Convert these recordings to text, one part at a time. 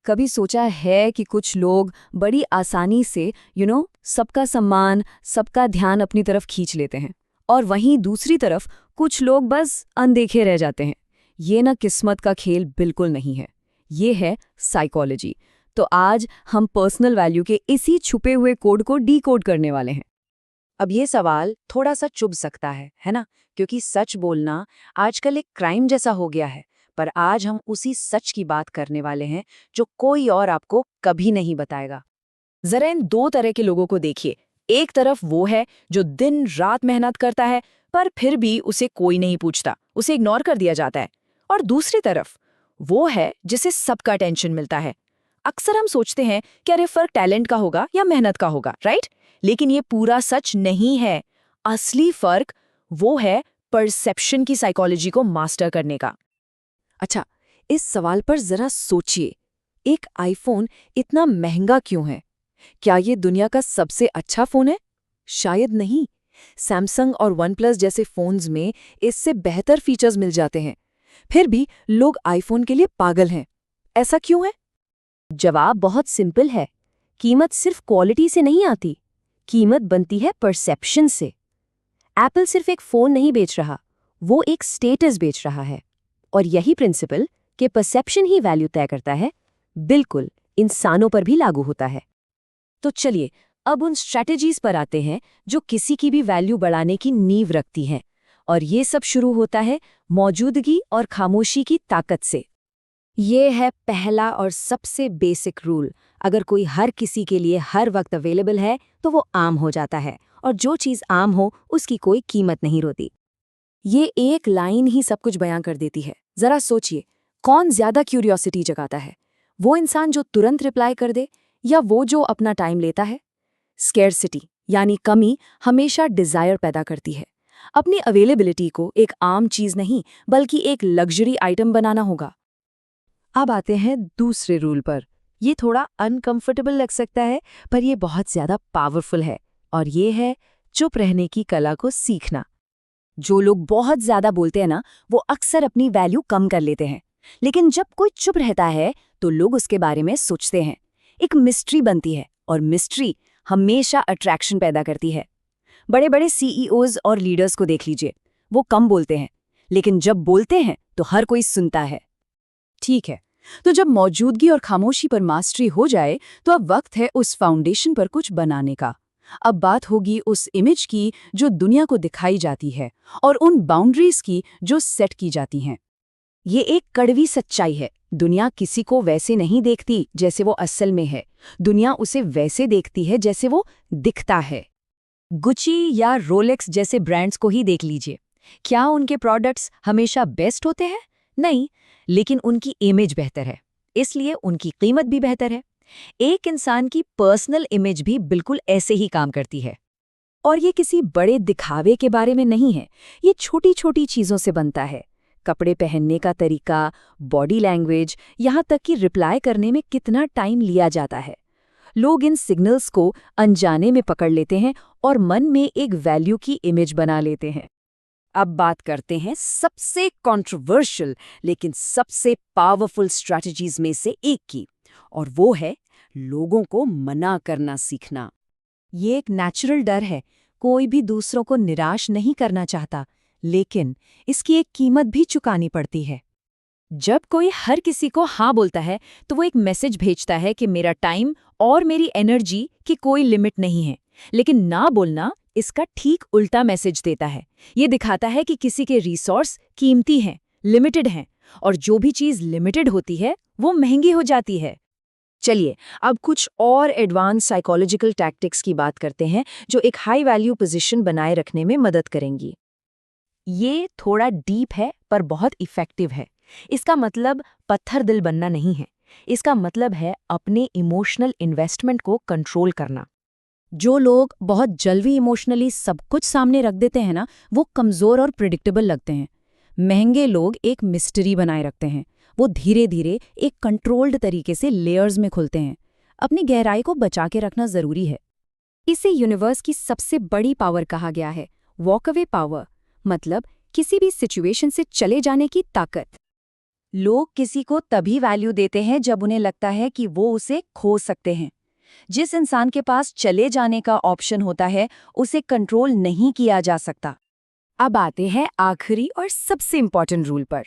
कभी सोचा है कि कुछ लोग बड़ी आसानी से सबका सम्मान, सबका ध्यान अपनी तरफ खींच लेते हैं और वहीं दूसरी तरफ कुछ लोग बस अनदेखे रह जाते हैं। ये ना किस्मत का खेल बिल्कुल नहीं है, ये है साइकोलॉजी। तो आज हम पर्सनल वैल्यू के इसी छुपे हुए कोड को डीकोड करने वाले हैं। अब ये सवाल थोड़ा सा चुभ सकता है ना? क्योंकि सच बोलना आजकल एक क्राइम जैसा हो गया है। पर आज हम उसी सच की बात करने वाले हैं जो कोई और आपको कभी नहीं बताएगा। जरा इन दो तरह के लोगों को देखिए। एक तरफ वो है जो दिन रात मेहनत करता है पर फिर भी उसे कोई नहीं पूछता, उसे इग्नोर कर दिया जाता है। और दूसरी तरफ वो है जिसे सबका अटेंशन मिलता है। अक्सर हम सोचते हैं कि अरे फर्क टैलेंट का होगा या मेहनत का होगा, राइट? लेकिन ये पूरा सच नहीं है। असली फर्क वो है परसेप्शन की साइकोलॉजी को मास्टर करने का। अच्छा, इस सवाल पर जरा सोचिए, एक आईफोन इतना महंगा क्यों है? क्या ये दुनिया का सबसे अच्छा फोन है? शायद नहीं। सैमसंग और वन प्लस जैसे फोन्स में इससे बेहतर फीचर्स मिल जाते हैं। फिर भी लोग आईफोन के लिए पागल हैं। ऐसा क्यों है? जवाब बहुत सिंपल है। कीमत सिर्फ क्वालिटी से नहीं आती, कीमत बनती है परसेप्शन से। एप्पल सिर्फ एक फोन नहीं बेच रहा, वो एक स्टेटस बेच रहा है। और यही प्रिंसिपल कि परसेप्शन ही वैल्यू तय करता है, बिल्कुल इंसानों पर भी लागू होता है। तो चलिए अब उन स्ट्रैटेजीज पर आते हैं जो किसी की भी वैल्यू बढ़ाने की नींव रखती हैं। और ये सब शुरू होता है मौजूदगी और खामोशी की ताकत से। ये है पहला और सबसे बेसिक रूल। अगर कोई हर किसी के लिए हर वक्त अवेलेबल है तो वो आम हो जाता है, और जो चीज़ आम हो उसकी कोई कीमत नहीं होती। ये एक लाइन ही सब कुछ बयां कर देती है। जरा सोचिए, कौन ज्यादा क्यूरियोसिटी जगाता है? वो इंसान जो तुरंत रिप्लाई कर दे या वो जो अपना टाइम लेता है? स्केर्सिटी यानी कमी हमेशा डिजायर पैदा करती है। अपनी अवेलेबिलिटी को एक आम चीज नहीं बल्कि एक लग्जरी आइटम बनाना होगा। अब आते हैं दूसरे रूल पर। ये थोड़ा अनकंफर्टेबल लग सकता है पर ये बहुत ज्यादा पावरफुल है, और ये है चुप रहने की कला को सीखना। जो लोग बहुत ज्यादा बोलते हैं ना, वो अक्सर अपनी वैल्यू कम कर लेते हैं। लेकिन जब कोई चुप रहता है तो लोग उसके बारे में सोचते हैं। एक मिस्ट्री बनती है, और मिस्ट्री हमेशा अट्रैक्शन पैदा करती है। बड़े बड़े सीईओज और लीडर्स को देख लीजिए, वो कम बोलते हैं लेकिन जब बोलते हैं तो हर कोई सुनता है। ठीक है, तो जब मौजूदगी और खामोशी पर मास्टरी हो जाए तो अब वक्त है उस फाउंडेशन पर कुछ बनाने का। अब बात होगी उस इमेज की जो दुनिया को दिखाई जाती है, और उन बाउंड्रीज की जो सेट की जाती हैं। ये एक कड़वी सच्चाई है। दुनिया किसी को वैसे नहीं देखती जैसे वो असल में है, दुनिया उसे वैसे देखती है जैसे वो दिखता है। गुची या रोलेक्स जैसे ब्रांड्स को ही देख लीजिए। क्या उनके प्रोडक्ट्स हमेशा बेस्ट होते हैं? नहीं, लेकिन उनकी इमेज बेहतर है, इसलिए उनकी कीमत भी बेहतर है। एक इंसान की पर्सनल इमेज भी बिल्कुल ऐसे ही काम करती है। और ये किसी बड़े दिखावे के बारे में नहीं है, ये छोटी छोटी चीज़ों से बनता है। कपड़े पहनने का तरीका, बॉडी लैंग्वेज, यहाँ तक कि रिप्लाई करने में कितना टाइम लिया जाता है। लोग इन सिग्नल्स को अनजाने में पकड़ लेते हैं और मन में एक वैल्यू की इमेज बना लेते हैं। अब बात करते हैं सबसे कंट्रोवर्शियल लेकिन सबसे पावरफुल स्ट्रैटेजीज में से एक की, और वो है लोगों को मना करना सीखना। ये एक नेचुरल डर है, कोई भी दूसरों को निराश नहीं करना चाहता, लेकिन इसकी एक कीमत भी चुकानी पड़ती है। जब कोई हर किसी को हाँ बोलता है तो वो एक मैसेज भेजता है कि मेरा टाइम और मेरी एनर्जी की कोई लिमिट नहीं है। लेकिन ना बोलना इसका ठीक उल्टा मैसेज देता है। ये दिखाता है कि किसी के रिसोर्स कीमती हैं, लिमिटेड हैं, और जो भी चीज़ लिमिटेड होती है वो महंगी हो जाती है। चलिए अब कुछ और एडवांस साइकोलॉजिकल टैक्टिक्स की बात करते हैं जो एक हाई वैल्यू पोजीशन बनाए रखने में मदद करेंगी। ये थोड़ा डीप है पर बहुत इफ़ेक्टिव है। इसका मतलब पत्थर दिल बनना नहीं है, इसका मतलब है अपने इमोशनल इन्वेस्टमेंट को कंट्रोल करना। जो लोग बहुत जल्दी इमोशनली सब कुछ सामने रख देते हैं ना, वो कमज़ोर और प्रिडिक्टेबल लगते हैं। महंगे लोग एक मिस्ट्री बनाए रखते हैं, वो धीरे धीरे एक कंट्रोल्ड तरीके से लेयर्स में खुलते हैं। अपनी गहराई को बचा के रखना ज़रूरी है। इसे यूनिवर्स की सबसे बड़ी पावर कहा गया है, वॉक अवे पावर, मतलब किसी भी सिचुएशन से चले जाने की ताकत। लोग किसी को तभी वैल्यू देते हैं जब उन्हें लगता है कि वो उसे खो सकते हैं। जिस इंसान के पास चले जाने का ऑप्शन होता है, उसे कंट्रोल नहीं किया जा सकता। अब आते हैं आखिरी और सबसे इम्पोर्टेंट रूल पर,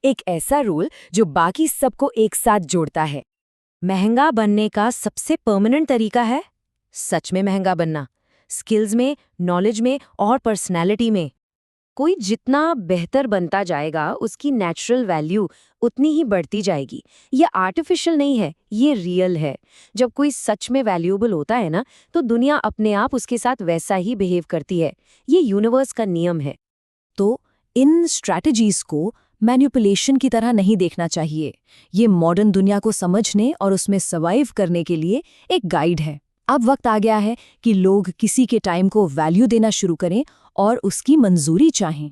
एक ऐसा रूल जो बाकी सबको एक साथ जोड़ता है। महंगा बनने का सबसे परमानेंट तरीका है सच में महंगा बनना, स्किल्स में, नॉलेज में और पर्सनैलिटी में। कोई जितना बेहतर बनता जाएगा उसकी नेचुरल वैल्यू उतनी ही बढ़ती जाएगी। ये आर्टिफिशियल नहीं है, ये रियल है। जब कोई सच में वैल्यूएबल होता है ना, तो दुनिया अपने आप उसके साथ वैसा ही बिहेव करती है। ये यूनिवर्स का नियम है। तो इन स्ट्रैटेजीज को मैनिपुलेशन की तरह नहीं देखना चाहिए। ये मॉडर्न दुनिया को समझने और उसमें सर्वाइव करने के लिए एक गाइड है। अब वक्त आ गया है कि लोग किसी के टाइम को वैल्यू देना शुरू करें और उसकी मंजूरी चाहें।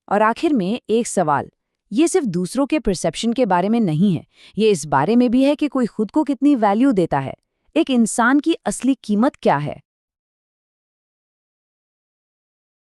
और आखिर में एक सवाल, ये सिर्फ दूसरों के परसेप्शन के बारे में नहीं है, ये इस बारे में भी है कि कोई खुद को कितनी वैल्यू देता है। एक इंसान की असली कीमत क्या है?